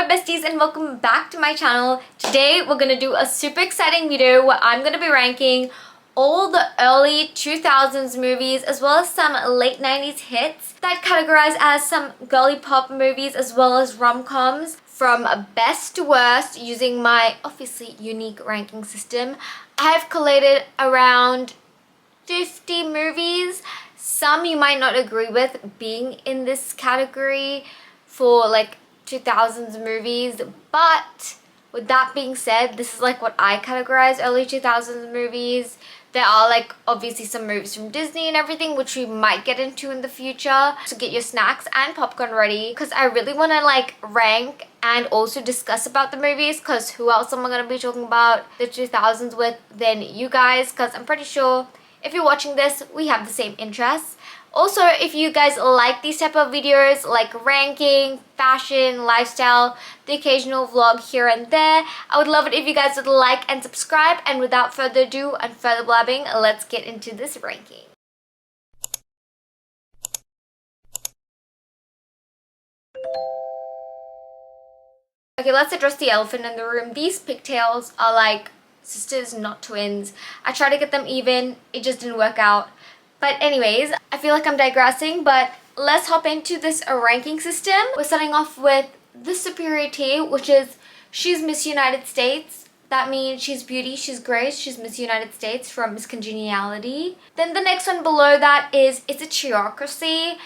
Hello besties and welcome back to my channel. Today we're gonna do a super exciting video where I'm gonna be ranking all the early 2000s movies as well as some late 90s hits that categorize as some girly pop movies as well as rom-coms from best to worst using my obviously unique ranking system. I've collated around 50 movies. Some you might not agree with being in this category for like 2000s movies, but with that being said, this is like what I categorize early 2000s movies. There are like obviously some movies from Disney and everything which we might get into in the future, so get your snacks and popcorn ready because I really want to like rank and also discuss about the movies, because who else am I going to be talking about the 2000s with than you guys, because I'm pretty sure if you're watching this we have the same interests. Also, if you guys like these type of videos like ranking, fashion, lifestyle, the occasional vlog here and there, I would love it if you guys would like and subscribe. And without further ado and further blabbing, let's get into this ranking. Okay, let's address the elephant in the room. These pigtails are like sisters, not twins. I tried to get them even, it just didn't work out. But anyways, I feel like I'm digressing, but let's hop into this ranking system. We're starting off with the superior tier, which is she's Miss United States. That means she's beauty, she's grace, she's Miss United States from Miss Congeniality. Then the next one below that is it's a cheerocracy.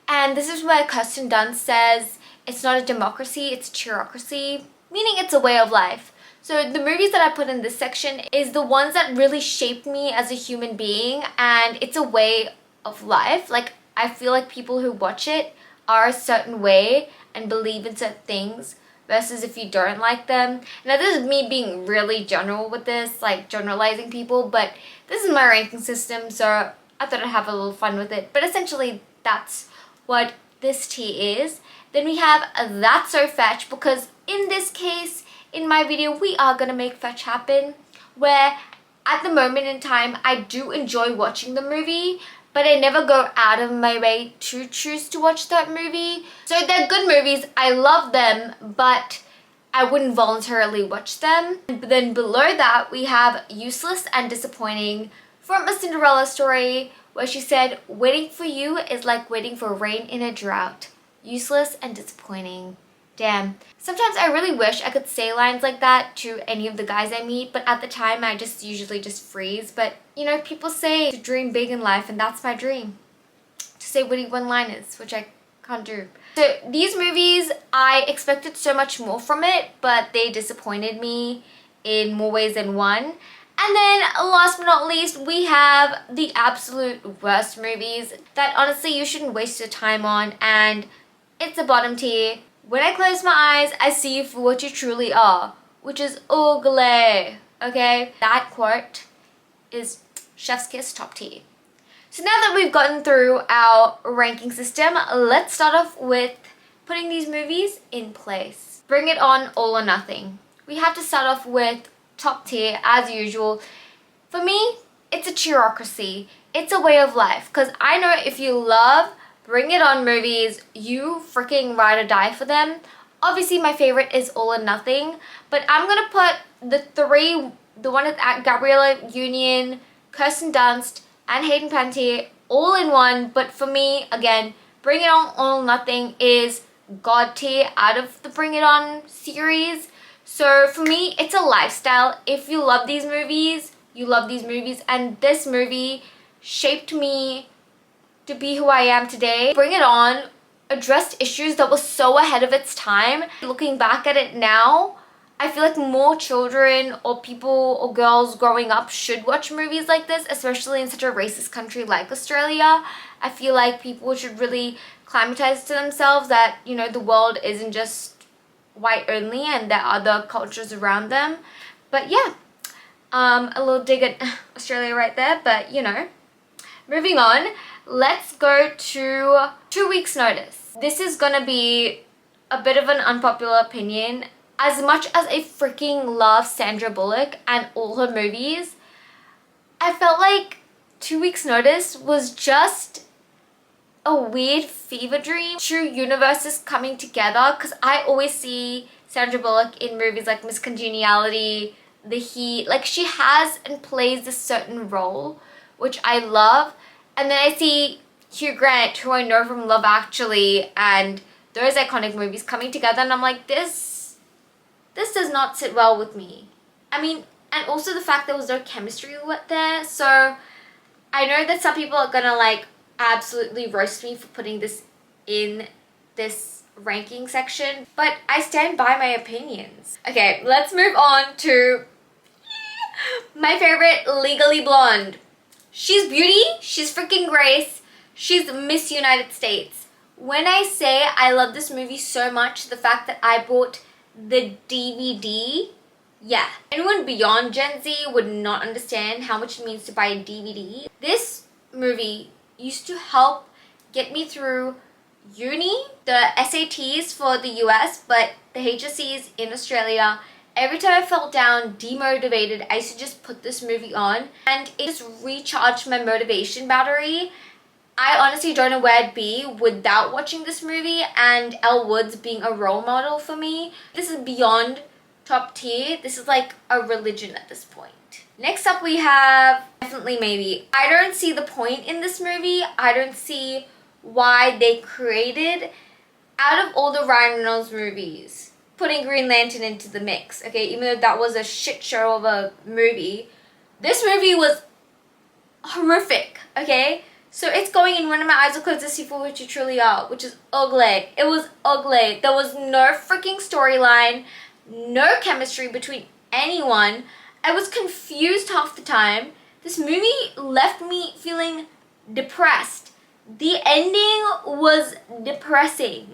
And this is where Kirsten Dunst says it's not a democracy, it's a cheerocracy, meaning it's a way of life. So the movies that I put in this section is the ones that really shaped me as a human being, and it's a way of life. Like, I feel like people who watch it are a certain way and believe in certain things versus if you don't like them. Now this is me being really general with this, like generalizing people, but this is my ranking system, so I thought I'd have a little fun with it. But essentially that's what this tier is. Then we have That's So Fetch, because in this case, in my video, we are gonna make fetch happen, where at the moment in time, I do enjoy watching the movie, but I never go out of my way to choose to watch that movie. So they're good movies, I love them, but I wouldn't voluntarily watch them. And then below that, we have Useless and Disappointing from A Cinderella Story, where she said, waiting for you is like waiting for rain in a drought. Useless and disappointing. Damn. Sometimes I really wish I could say lines like that to any of the guys I meet, but at the time I usually just freeze. But you know, people say to dream big in life, and that's my dream. To say witty one-liners, which I can't do. So these movies, I expected so much more from it, but they disappointed me in more ways than one. And then last but not least, we have the absolute worst movies that honestly you shouldn't waste your time on, and it's the bottom tier. When I close my eyes, I see you for what you truly are, which is ugly, okay? That quote is chef's kiss, top tier. So now that we've gotten through our ranking system, let's start off with putting these movies in place. Bring It On, All or Nothing. We have to start off with top tier as usual. For me, it's a cheerocracy. It's a way of life, because I know if you love Bring It On movies, you freaking ride or die for them. Obviously my favorite is All or Nothing, but I'm gonna put the one with Gabriella Union, Kirsten Dunst, and Hayden Panettiere all in one. But for me, again, Bring It On, All or Nothing is god tier out of the Bring It On series. So for me, it's a lifestyle. If you love these movies, you love these movies, and this movie shaped me to be who I am today. Bring It On addressed issues that were so ahead of its time. Looking back at it now, I feel like more children or people or girls growing up should watch movies like this, especially in such a racist country like Australia. I feel like people should really climatize to themselves that, you know, the world isn't just white only and there are other cultures around them. But yeah, a little dig at Australia right there, but you know. Moving on, let's go to 2 weeks notice. This is gonna be a bit of an unpopular opinion. As much as I freaking love Sandra Bullock and all her movies, I felt like 2 weeks notice was just a weird fever dream. Two universes coming together, because I always see Sandra Bullock in movies like Miss Congeniality, The Heat. Like, she has and plays a certain role, which I love. And then I see Hugh Grant, who I know from Love Actually and those iconic movies, coming together, and I'm like, this does not sit well with me. I mean, and also the fact there was no chemistry there. So I know that some people are gonna like absolutely roast me for putting this in this ranking section, but I stand by my opinions. Okay, let's move on to my favorite, Legally Blonde. She's beauty, she's freaking grace, she's Miss United States. When I say I love this movie so much, the fact that I bought the DVD, yeah. Anyone beyond Gen Z would not understand how much it means to buy a DVD. This movie used to help get me through uni, the SATs for the US, but the HSCs in Australia. Every time I felt down, demotivated, I used to just put this movie on and it just recharged my motivation battery. I honestly don't know where I'd be without watching this movie, and Elle Woods being a role model for me. This is beyond top tier. This is like a religion at this point. Next up we have Definitely Maybe. I don't see the point in this movie. I don't see why they created, out of all the Ryan Reynolds movies, putting Green Lantern into the mix, okay, even though that was a shit show of a movie. This movie was horrific, okay? So it's going in When My Eyes Are Closed to See For What You Truly Are, which is ugly. It was ugly. There was no freaking storyline, no chemistry between anyone. I was confused half the time. This movie left me feeling depressed. The ending was depressing.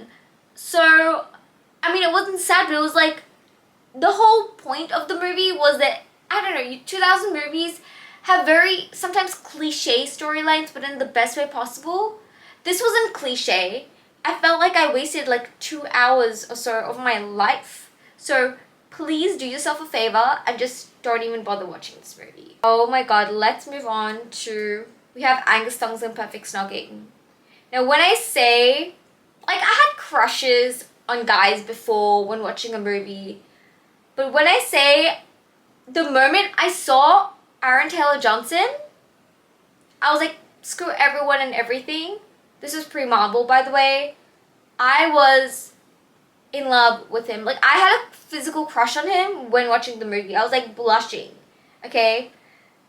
So, I mean, it wasn't sad, but it was like, the whole point of the movie was that, I don't know, 2000 movies have very, sometimes cliche storylines, but in the best way possible. This wasn't cliche. I felt like I wasted like 2 hours or so of my life. So please do yourself a favor and just don't even bother watching this movie. Oh my god, let's move on to, we have Angus Thongs and Perfect Snogging. Now when I say, like, I had crushes on guys before when watching a movie, but when I say, the moment I saw Aaron Taylor-Johnson, I was like, screw everyone and everything. This was pre-Marvel, by the way. I was in love with him. Like, I had a physical crush on him when watching the movie. I was like blushing, okay?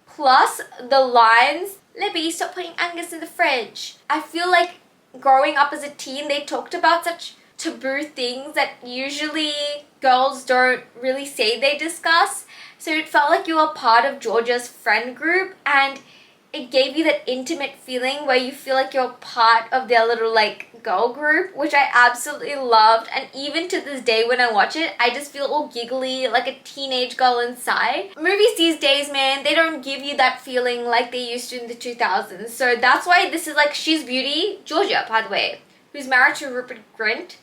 Plus, the lines, Libby, stop putting Angus in the fridge. I feel like growing up as a teen, they talked about such taboo things that usually girls don't really say they discuss. So it felt like you were part of Georgia's friend group, and it gave you that intimate feeling where you feel like you're part of their little like girl group, which I absolutely loved. And even to this day when I watch it, I just feel all giggly like a teenage girl inside. Movies these days, man, they don't give you that feeling like they used to in the 2000s. So that's why this is like She's Beauty, Georgia, by the way, who's married to Rupert Grint.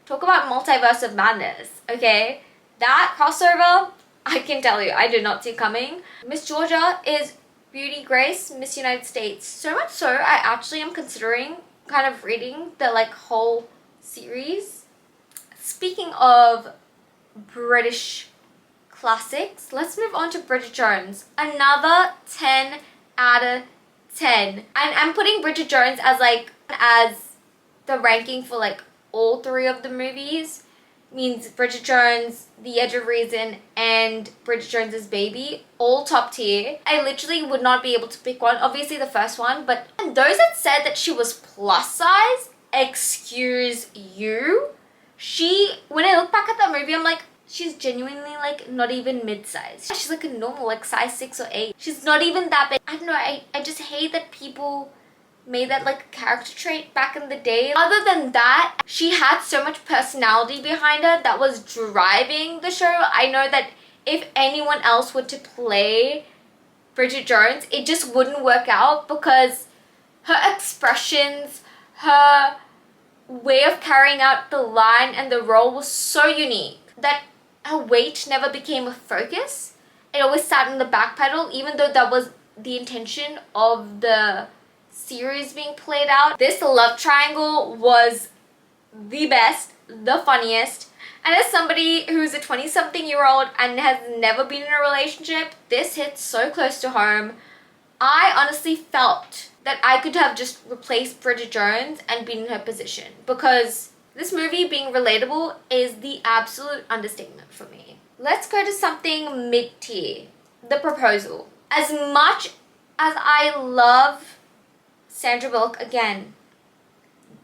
Talk about multiverse of madness, okay? That crossover, I can tell you, I did not see coming. Miss Georgia is Beauty Grace, Miss United States. So much so, I actually am considering kind of reading the like whole series. Speaking of British classics, let's move on to Bridget Jones. Another 10 out of 10. And I'm putting Bridget Jones as the ranking for like all three of the movies. Means Bridget Jones, The Edge of Reason, and Bridget Jones's Baby, all top tier. I literally would not be able to pick one. Obviously the first one, but those that said that she was plus size, excuse you. When I look back at that movie, I'm like, she's genuinely like not even mid-size. She's like a normal, like size 6 or 8. She's not even that big. I don't know, I just hate that people made that like a character trait back in the day. Other than that, she had so much personality behind her that was driving the show. I know that if anyone else were to play Bridget Jones, it just wouldn't work out because her expressions, her way of carrying out the line and the role was so unique that her weight never became a focus. It always sat in the back pedal, even though that was the intention of the series being played out. This love triangle was the best, the funniest, And as somebody who's a 20-something-year-old and has never been in a relationship, this hits so close to home. I honestly felt that I could have just replaced Bridget Jones and been in her position, because this movie being relatable is the absolute understatement for me. Let's go to something mid-tier. The Proposal. As much as I love Sandra Bullock again,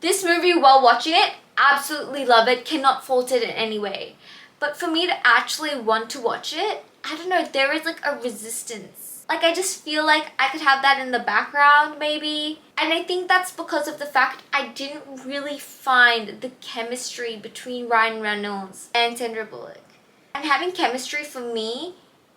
this movie, while watching it, absolutely love it, cannot fault it in any way. But for me to actually want to watch it, I don't know, there is like a resistance. Like, I just feel like I could have that in the background maybe. And I think that's because of the fact I didn't really find the chemistry between Ryan Reynolds and Sandra Bullock. And having chemistry for me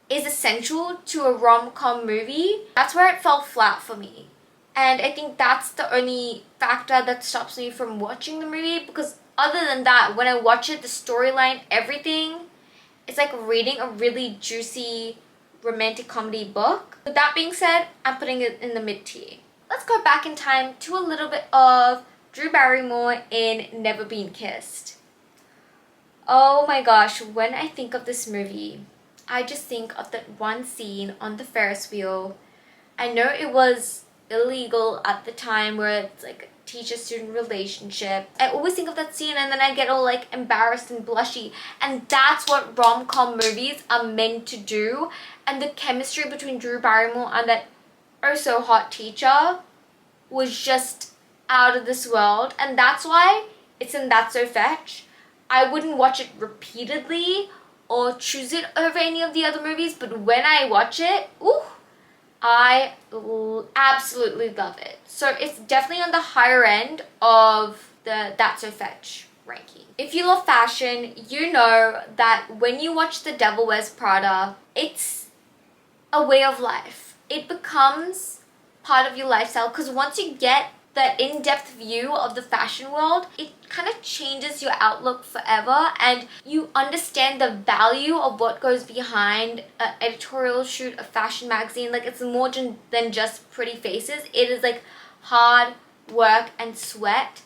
is essential to a rom-com movie. That's where it fell flat for me. And I think that's the only factor that stops me from watching the movie, because other than that, when I watch it, the storyline, everything, it's like reading a really juicy romantic comedy book. With that being said, I'm putting it in the mid-tier. Let's go back in time to a little bit of Drew Barrymore in Never Been Kissed. Oh my gosh, when I think of this movie, I just think of that one scene on the Ferris wheel. I know it was illegal at the time, where it's like a teacher-student relationship. I always think of that scene and then I get all like embarrassed and blushy, and that's what rom-com movies are meant to do. And the chemistry between Drew Barrymore and that oh so hot teacher was just out of this world, and that's why it's in That's So Fetch. I wouldn't watch it repeatedly or choose it over any of the other movies, but when I watch it, ooh, I absolutely love it. So it's definitely on the higher end of the That's So Fetch ranking. If you love fashion, you know that when you watch The Devil Wears Prada, it's a way of life. It becomes part of your lifestyle, because once you get that in-depth view of the fashion world, it kind of changes your outlook forever, and you understand the value of what goes behind an editorial shoot, a fashion magazine. Like, it's more than just pretty faces. It is like hard work and sweat.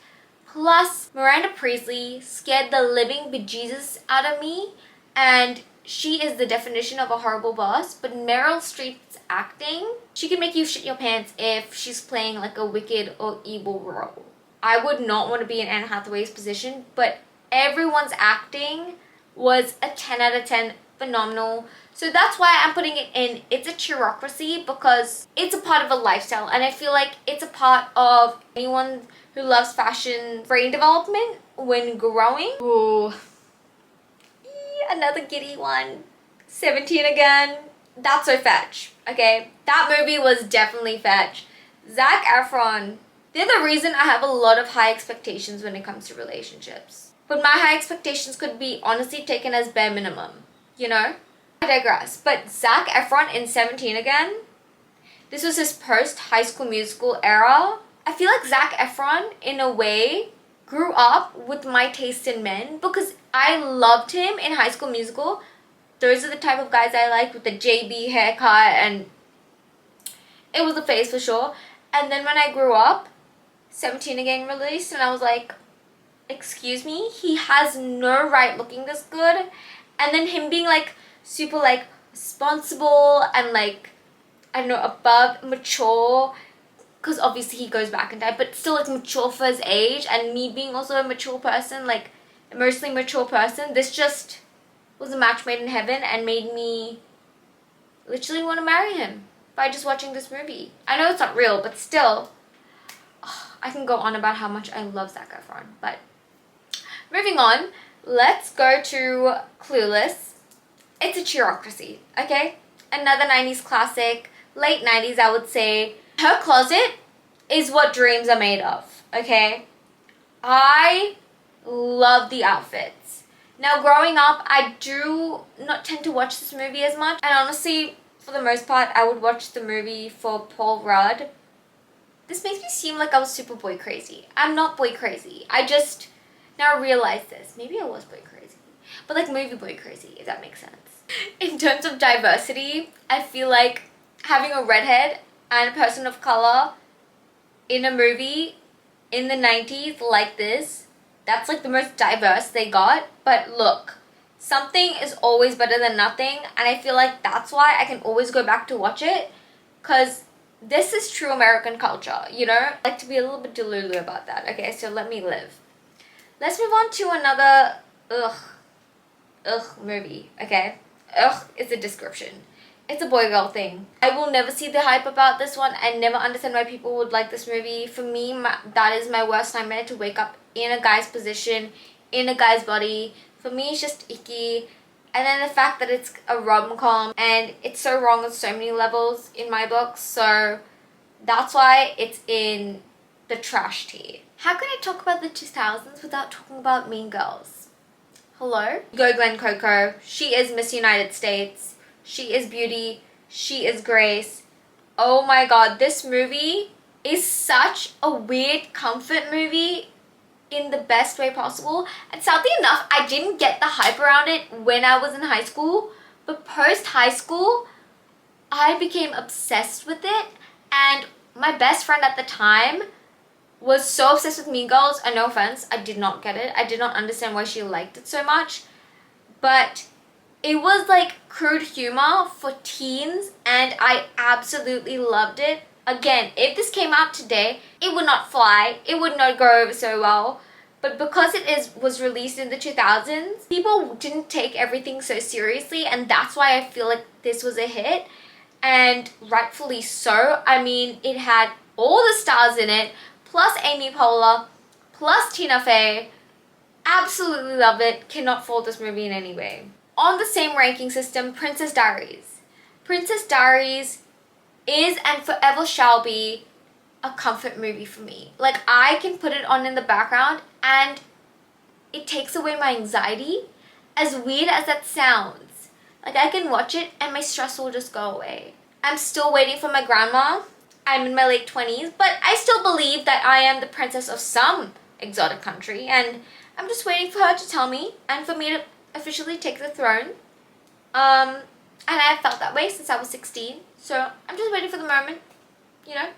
Plus, Miranda Priestley scared the living bejesus out of me, and she is the definition of a horrible boss. But Meryl Streep's acting, she can make you shit your pants if she's playing like a wicked or evil role. I would not want to be in Anne Hathaway's position, but everyone's acting was a 10 out of 10, phenomenal. So that's why I'm putting it in. It's a cheerocracy because it's a part of a lifestyle, and I feel like it's a part of anyone who loves fashion brain development when growing. Ooh. Another giddy one. 17 again. That's So Fetch. Okay, that movie was definitely fetch. Zac Efron. They're the reason I have a lot of high expectations when it comes to relationships. But my high expectations could be honestly taken as bare minimum. You know? I digress. But Zac Efron in 17 again. This was his post-High School Musical era. I feel like Zac Efron, in a way, grew up with my taste in men, because I loved him in High School Musical. Those are the type of guys I like, with the JB haircut, and it was a phase for sure. And then when I grew up, 17 again released, and I was like, excuse me, he has no right looking this good. And then him being like super like responsible and like, I don't know, above mature, because obviously he goes back in time, but still like mature for his age, and me being also a mature person, like emotionally mature person, this just was a match made in heaven and made me literally want to marry him by just watching this movie. I know it's not real, but still, I can go on about how much I love Zac Efron. But moving on, let's go to Clueless. It's a cheerocracy, okay? Another 90s classic, late 90s I would say. Her closet is what dreams are made of, okay? I love the outfits. Now, growing up, I do not tend to watch this movie as much, and honestly, for the most part, I would watch the movie for Paul Rudd. This makes me seem like I was super boy crazy. I'm not boy crazy. I just now realize this. Maybe I was boy crazy, but like movie boy crazy, if that makes sense. In terms of diversity, I feel like having a redhead and a person of color in a movie in the 90s like this that's like the most diverse they got. But look, something is always better than nothing, and I feel like that's why I can always go back to watch it, because this is true American culture, you know? I like to be a little bit delulu about that. Okay, so let me live. Let's move on to another movie, okay? Ugh is a description. It's a boy-girl thing. I will never see the hype about this one. I never understand why people would like this movie. For me, that is my worst nightmare, to wake up in a guy's position, in a guy's body. For me, it's just icky. And then the fact that it's a rom-com, and it's so wrong on so many levels in my book. So that's why it's in the trash tier. How can I talk about the 2000s without talking about Mean Girls? Hello? Go Glenn Coco. She is Miss United States. She is beauty. She is grace. Oh my god, this movie is such a weird comfort movie in the best way possible. And sadly enough, I didn't get the hype around it when I was in high school, but post high school, I became obsessed with it. And my best friend at the time was so obsessed with Mean Girls, and no offense, I did not get it. I did not understand why she liked it so much, but it was like crude humor for teens, and I absolutely loved it. Again, if this came out today, it would not fly. It would not go over so well. But because it was released in the 2000s, people didn't take everything so seriously, and that's why I feel like this was a hit, and rightfully so. I mean, it had all the stars in it, plus Amy Poehler, plus Tina Fey. Absolutely love it. Cannot fault this movie in any way. On the same ranking system, Princess Diaries. Princess Diaries is and forever shall be a comfort movie for me. Like, I can put it on in the background and it takes away my anxiety. As weird as that sounds. Like, I can watch it and my stress will just go away. I'm still waiting for my grandma. I'm in my late 20s, but I still believe that I am the princess of some exotic country, and I'm just waiting for her to tell me and for me to officially take the throne. And I've felt that way since I was 16, so I'm just waiting for the moment, you know,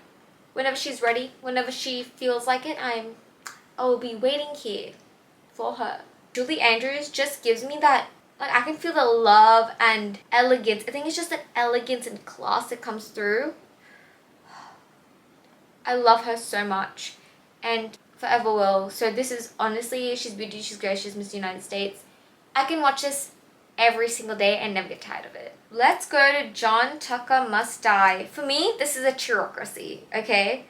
whenever she's ready, whenever she feels like it, I will be waiting here for her. Julie Andrews just gives me that, like, I can feel the love and elegance. I think it's just that elegance and class that comes through. I love her so much, and forever will. So this is honestly, she's beauty, she's grace, she's Miss United States. I can watch this every single day and never get tired of it. Let's go to John Tucker Must Die. For me, this is a cheerocracy, okay?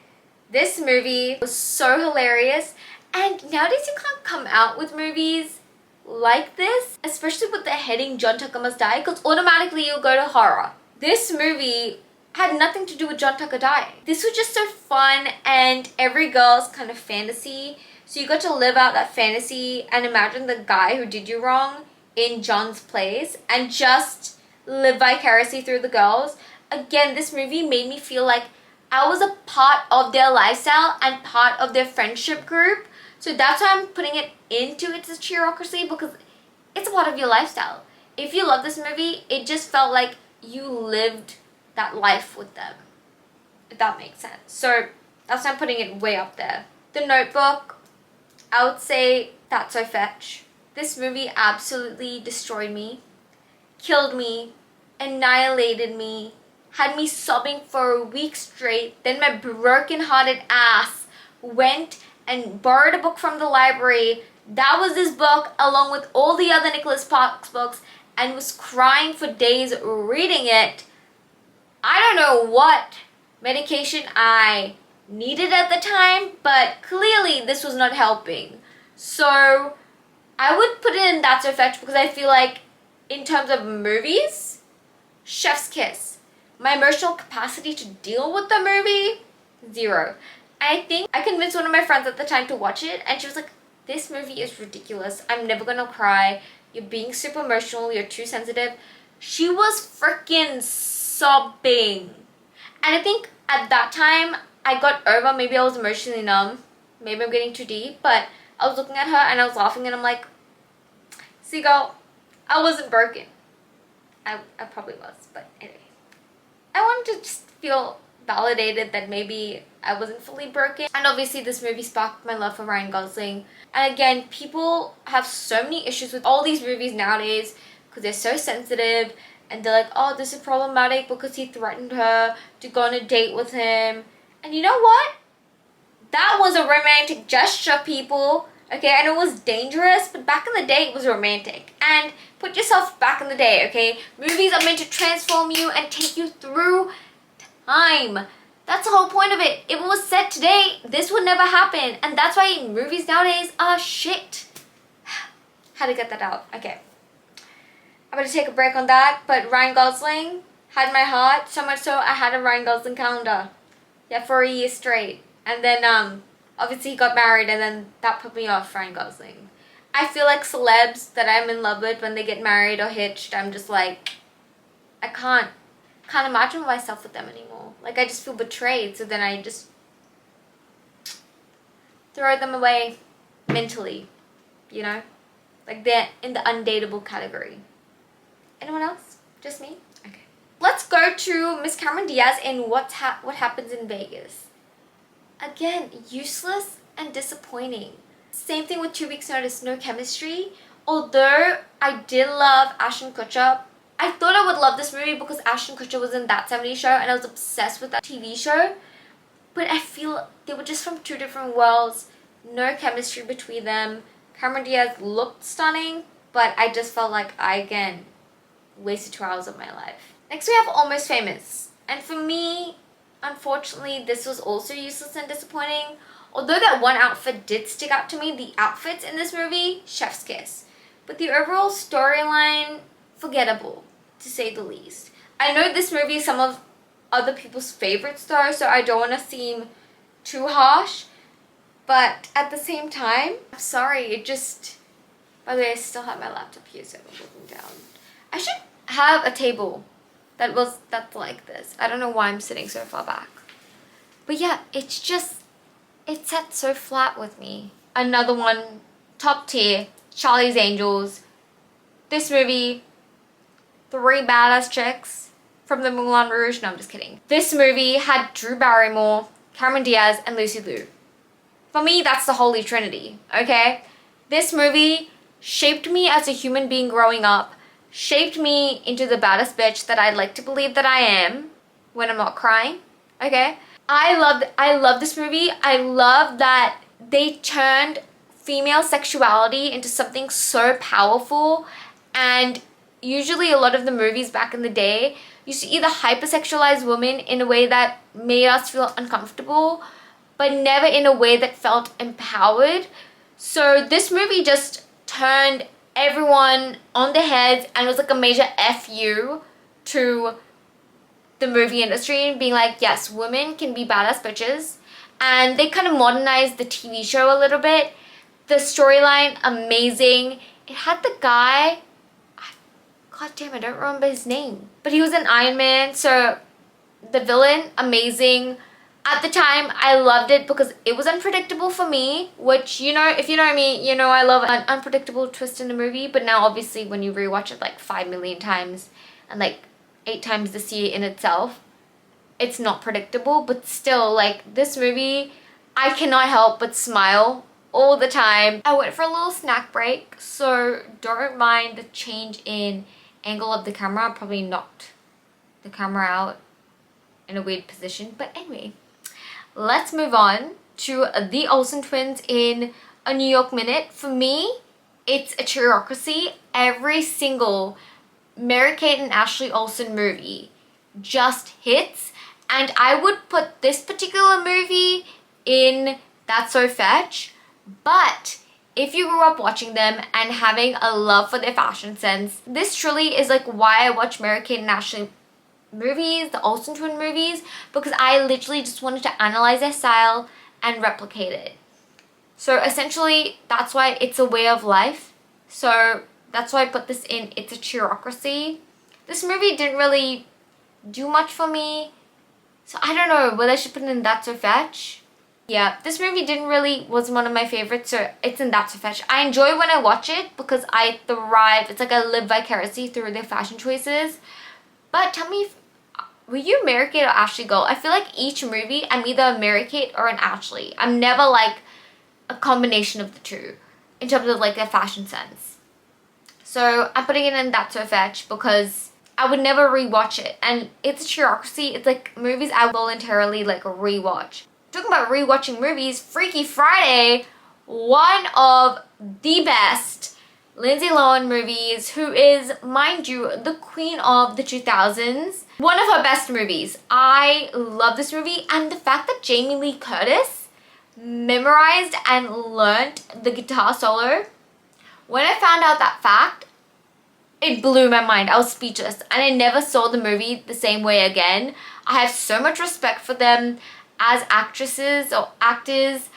This movie was so hilarious, and nowadays you can't come out with movies like this, especially with the heading John Tucker Must Die, because automatically you'll go to horror. This movie had nothing to do with John Tucker dying. This was just so fun, and every girl's kind of fantasy. So you got to live out that fantasy and imagine the guy who did you wrong in John's place and just live vicariously through the girls. Again, this movie made me feel like I was a part of their lifestyle and part of their friendship group. So that's why I'm putting it into its cheerocracy, because it's a part of your lifestyle. If you love this movie, it just felt like you lived that life with them, if that makes sense. So that's why I'm putting it way up there. The Notebook, I would say That's So Fetch. This movie absolutely destroyed me, killed me, annihilated me, had me sobbing for a week straight. Then my broken-hearted ass went and borrowed a book from the library. That was this book, along with all the other Nicholas Sparks books, and was crying for days reading it. I don't know what medication I needed at the time, but clearly this was not helping. So I would put it in That's So Fetch, because I feel like in terms of movies, chef's kiss. My emotional capacity to deal with the movie, 0. I think I convinced one of my friends at the time to watch it, and she was like, this movie is ridiculous. I'm never gonna cry. You're being super emotional. You're too sensitive. She was freaking sobbing. And I think at that time, I got over, maybe I was emotionally numb. Maybe I'm getting too deep, but I was looking at her and I was laughing, and I'm like, see girl, I wasn't broken. I probably was, but anyway. I wanted to just feel validated that maybe I wasn't fully broken. And obviously this movie sparked my love for Ryan Gosling. And again, people have so many issues with all these movies nowadays because they're so sensitive, and they're like, oh, this is problematic because he threatened her to go on a date with him. And you know what? That was a romantic gesture, people. Okay, I know it was dangerous, but back in the day it was romantic. And put yourself back in the day, okay? Movies are meant to transform you and take you through time. That's the whole point of it. If it was set today, this would never happen. And that's why movies nowadays are shit. Had to get that out. Okay. I'm going to take a break on that. But Ryan Gosling had my heart. So much so I had a Ryan Gosling calendar. Yeah, for a year straight. And then obviously he got married, and then that put me off Ryan Gosling. I feel like celebs that I'm in love with, when they get married or hitched, I'm just like, I can't imagine myself with them anymore. Like, I just feel betrayed, so then I just throw them away mentally, you know? Like, they're in the undateable category. Anyone else? Just me? Okay. Let's go to Miss Cameron Diaz in What Happens in Vegas. Again, useless and disappointing. Same thing with 2 Weeks Notice, no chemistry. Although I did love Ashton Kutcher, I thought I would love this movie because Ashton Kutcher was in That 70s Show and I was obsessed with that TV show. But I feel they were just from two different worlds. No chemistry between them. Cameron Diaz looked stunning, but I just felt like I, again, wasted 2 hours of my life. Next we have Almost Famous. And for me, unfortunately, this was also useless and disappointing. Although that one outfit did stick out to me, the outfits in this movie, chef's kiss. But the overall storyline, forgettable, to say the least. I know this movie is some of other people's favorites though, so I don't want to seem too harsh. But at the same time, I'm sorry, it just... By the way, I still have my laptop here, so I'm looking down. I should have a table that's like this. I don't know why I'm sitting so far back. But yeah, it's just... It sat so flat with me. Another one, top tier, Charlie's Angels. This movie, 3 badass chicks from the Moulin Rouge. No, I'm just kidding. This movie had Drew Barrymore, Cameron Diaz, and Lucy Liu. For me, that's the Holy Trinity, okay? This movie shaped me as a human being growing up, shaped me into the baddest bitch that I'd like to believe that I am when I'm not crying, okay? I love this movie. I love that they turned female sexuality into something so powerful, and usually a lot of the movies back in the day used to either hypersexualize women in a way that made us feel uncomfortable, but never in a way that felt empowered. So this movie just turned everyone on their heads, and it was like a major FU to the movie industry, being like, yes, women can be badass bitches. And they kind of modernized the TV show a little bit. The storyline, amazing. It had the guy, god damn, I don't remember his name, but he was an Iron Man, so the villain, amazing. At the time, I loved it because it was unpredictable for me, which, you know, if you know me, you know I love an unpredictable twist in a movie. But now, obviously, when you rewatch it like 5 million times and like 8 times this year in itself, it's not predictable. But still, like, this movie, I cannot help but smile all the time. I went for a little snack break, so don't mind the change in angle of the camera. I probably knocked the camera out in a weird position, but anyway, let's move on to the Olsen twins in A New York Minute. For me, it's a cheeriocracy. Every single Mary-Kate and Ashley Olsen movie just hits, and I would put this particular movie in That's So Fetch. But if you grew up watching them and having a love for their fashion sense, this truly is like why I watch Mary-Kate and Ashley movies, the Olsen twin movies, because I literally just wanted to analyze their style and replicate it. So essentially, that's why it's a way of life. So that's why I put this in It's a Cheerocracy. This movie didn't really do much for me, so I don't know whether I should put it in That's So Fetch. Yeah, this movie wasn't one of my favorites, so it's in That's So Fetch. I enjoy when I watch it because I thrive. It's like I live vicariously through their fashion choices. But tell me were you a Mary-Kate or Ashley girl? I feel like each movie I'm either a Mary-Kate or an Ashley. I'm never like a combination of the two in terms of like their fashion sense. So I'm putting it in That's So Fetch because I would never rewatch it. And it's a curiosity. It's like movies I voluntarily like rewatch. Talking about rewatching movies, Freaky Friday, one of the best Lindsay Lohan movies, who is, mind you, the queen of the 2000s. One of her best movies. I love this movie, and the fact that Jamie Lee Curtis memorized and learned the guitar solo. When I found out that fact, it blew my mind. I was speechless, and I never saw the movie the same way again. I have so much respect for them as actresses or actors.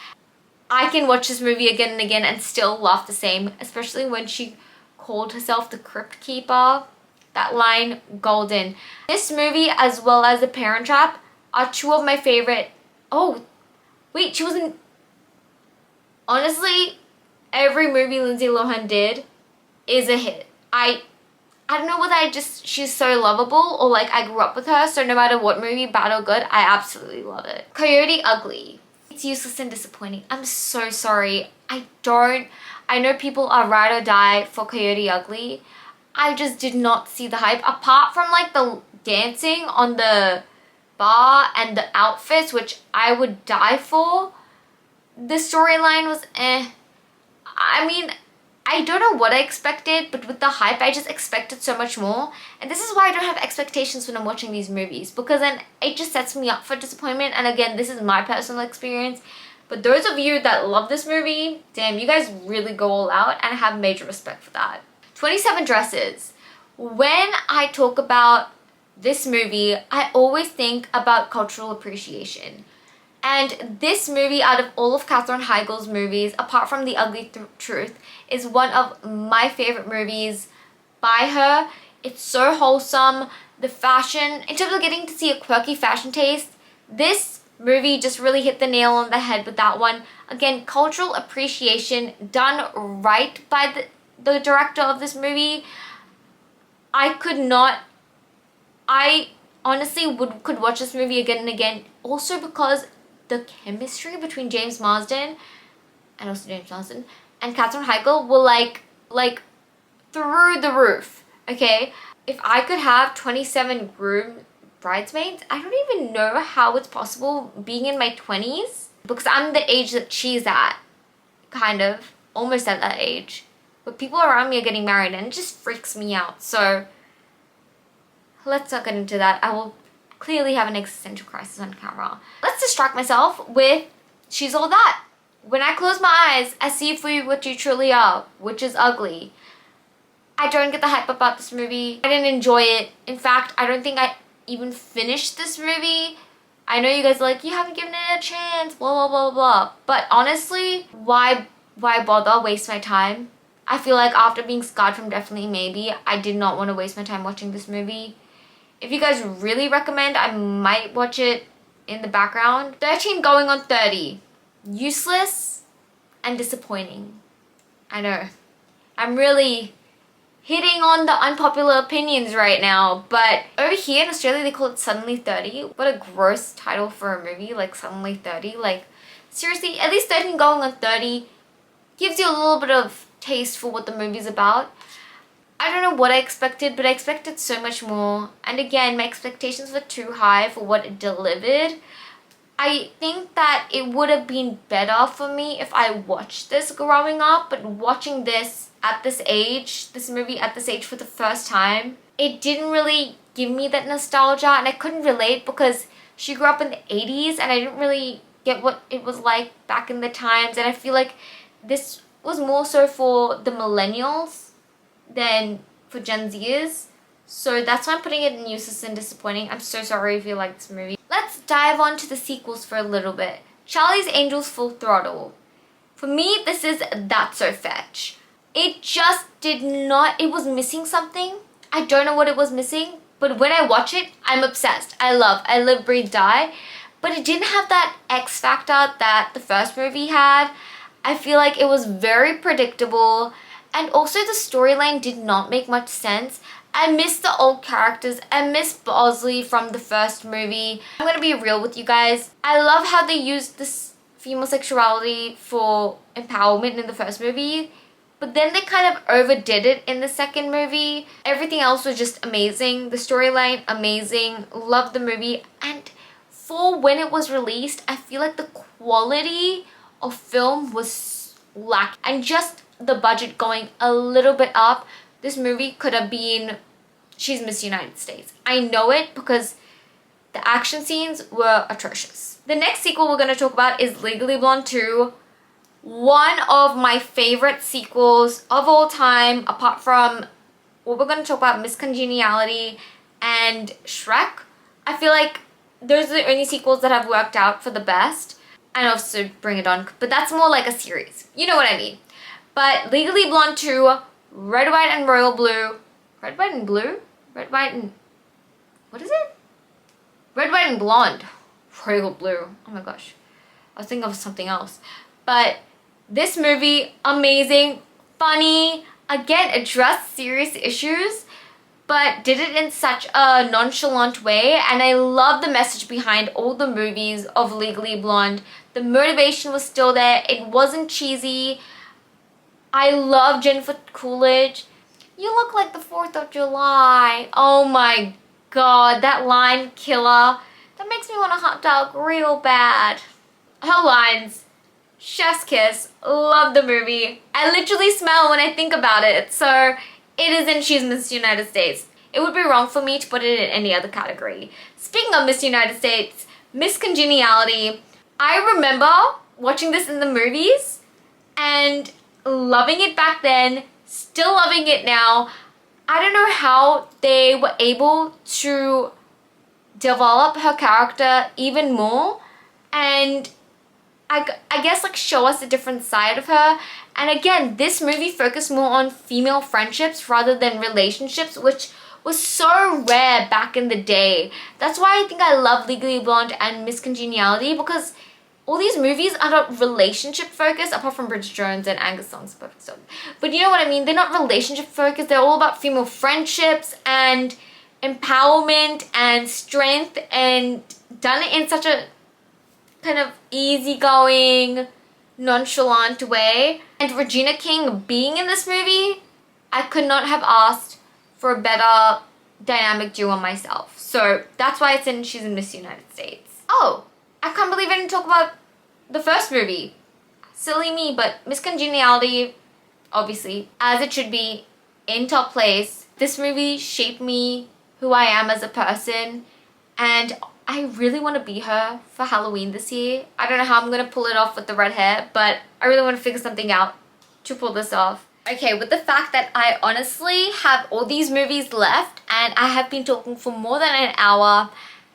I can watch this movie again and again and still laugh the same, especially when she called herself the Crypt Keeper. That line, golden. This movie, as well as The Parent Trap, are two of my favorite. Oh, wait, she was in... Honestly, every movie Lindsay Lohan did is a hit. I don't know whether she's so lovable or like I grew up with her, so no matter what movie, bad or good, I absolutely love it. Coyote Ugly. It's useless and disappointing. I'm so sorry. I know people are ride or die for Coyote Ugly. I just did not see the hype. Apart from like the dancing on the bar and the outfits, which I would die for, the storyline was eh. I mean, I don't know what I expected, but with the hype, I just expected so much more. And this is why I don't have expectations when I'm watching these movies, because then it just sets me up for disappointment. And again, this is my personal experience. But those of you that love this movie, damn, you guys really go all out, and I have major respect for that. 27 Dresses. When I talk about this movie, I always think about cultural appreciation. And this movie, out of all of Katherine Heigl's movies, apart from The Ugly Truth, is one of my favorite movies by her. It's so wholesome. The fashion, in terms of getting to see a quirky fashion taste, this movie just really hit the nail on the head with that one. Again, cultural appreciation done right by the director of this movie. I honestly could watch this movie again and again, also because the chemistry between James Marsden and Katherine Heigl were like through the roof. Okay, if I could have 27 bridesmaids, I don't even know how it's possible being in my 20s, because I'm the age that she's at, kind of almost at that age, but people around me are getting married and it just freaks me out. So let's not get into that. I will clearly have an existential crisis on camera. Let's distract myself with She's All That. When I close my eyes, I see for you what you truly are, which is ugly. I don't get the hype about this movie. I didn't enjoy it. In fact, I don't think I even finished this movie. I know you guys are like, you haven't given it a chance, blah, blah, blah, blah. But honestly, why bother waste my time? I feel like after being scarred from Definitely Maybe, I did not want to waste my time watching this movie. If you guys really recommend, I might watch it in the background. 13 Going on 30. Useless and disappointing. I know. I'm really hitting on the unpopular opinions right now, but over here in Australia, they call it Suddenly 30. What a gross title for a movie, like Suddenly 30. Like, seriously, at least 13 Going on 30 gives you a little bit of taste for what the movie's about. I don't know what I expected, but I expected so much more. And again, my expectations were too high for what it delivered. I think that it would have been better for me if I watched this growing up, but watching this at this age, this movie at this age for the first time, it didn't really give me that nostalgia, and I couldn't relate because she grew up in the 80s and I didn't really get what it was like back in the times, and I feel like this was more so for the millennials than for Gen Zers. So that's why I'm putting it in useless and disappointing. I'm so sorry if you like this movie. Let's dive on to the sequels for a little bit. Charlie's Angels Full Throttle. For me, this is That's So Fetch. It just did not, it was missing something. I don't know what it was missing, but when I watch it, I'm obsessed. I live, breathe, die. But it didn't have that X factor that the first movie had. I feel like it was very predictable, And also the storyline did not make much sense. I miss the old characters. I miss Bosley from the first movie. I'm gonna be real with you guys. I love how they used this female sexuality for empowerment in the first movie, but then they kind of overdid it in the second movie. Everything else was just amazing. The storyline, amazing. Loved the movie. And for when it was released, I feel like the quality of film was lacking. And just the budget going a little bit up, this movie could have been She's Miss United States. I know it because the action scenes were atrocious. The next sequel we're going to talk about is Legally Blonde 2. One of my favorite sequels of all time, apart from what we're going to talk about, Miss Congeniality and Shrek. I feel like those are the only sequels that have worked out for the best. And also Bring It On, but that's more like a series. You know what I mean. But Legally Blonde 2, Red, White, and Royal Blue. Red, White, and Blue? Red, White, and... what is it? Red, White, and Blonde. Royal Blue. Oh my gosh. I was thinking of something else. But this movie, amazing, funny, again, addressed serious issues, but did it in such a nonchalant way. And I love the message behind all the movies of Legally Blonde. The motivation was still there. It wasn't cheesy. I love Jennifer Coolidge. You look like the 4th of July. Oh my god, that line, killer. That makes me want a hot dog real bad. Her lines, chef's kiss, love the movie. I literally smile when I think about it. So it is in She's Miss United States. It would be wrong for me to put it in any other category. Speaking of Miss United States, Miss Congeniality. I remember watching this in the movies and loving it back then, still loving it now. I don't know how they were able to develop her character even more and I guess like show us a different side of her. And again, this movie focused more on female friendships rather than relationships, which was so rare back in the day. That's why I think I love Legally Blonde and Miss Congeniality, because all these movies are not relationship focused, apart from Bridget Jones and Angus Song's Perfect Storm. But you know what I mean? They're not relationship focused. They're all about female friendships and empowerment and strength, and done it in such a kind of easygoing, nonchalant way. And Regina King being in this movie, I could not have asked for a better dynamic duo myself. So that's why it's in She's in Miss United States. Oh, I can't believe I didn't talk about the first movie. Silly me, but Miss Congeniality, obviously, as it should be, in top place. This movie shaped me, who I am as a person, and I really want to be her for Halloween this year. I don't know how I'm going to pull it off with the red hair, but I really want to figure something out to pull this off. Okay, with the fact that I honestly have all these movies left and I have been talking for more than an hour,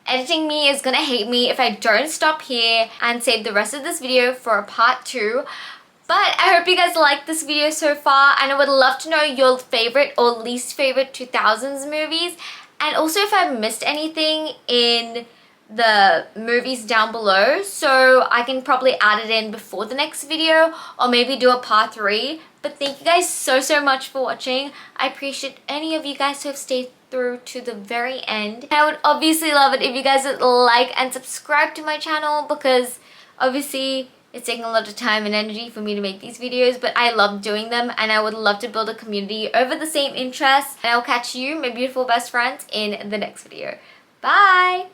editing me is gonna hate me if I don't stop here and save the rest of this video for a part 2. But I hope you guys liked this video so far, and I would love to know your favorite or least favorite 2000s movies. And also if I've missed anything in the movies down below, so I can probably add it in before the next video, or maybe do a part 3. But thank you guys so much for watching. I appreciate any of you guys who have stayed through to the very end. I would obviously love it if you guys would like and subscribe to my channel, because obviously it's taking a lot of time and energy for me to make these videos, but I love doing them and I would love to build a community over the same interests. And I'll catch you, my beautiful best friends, in the next video. Bye!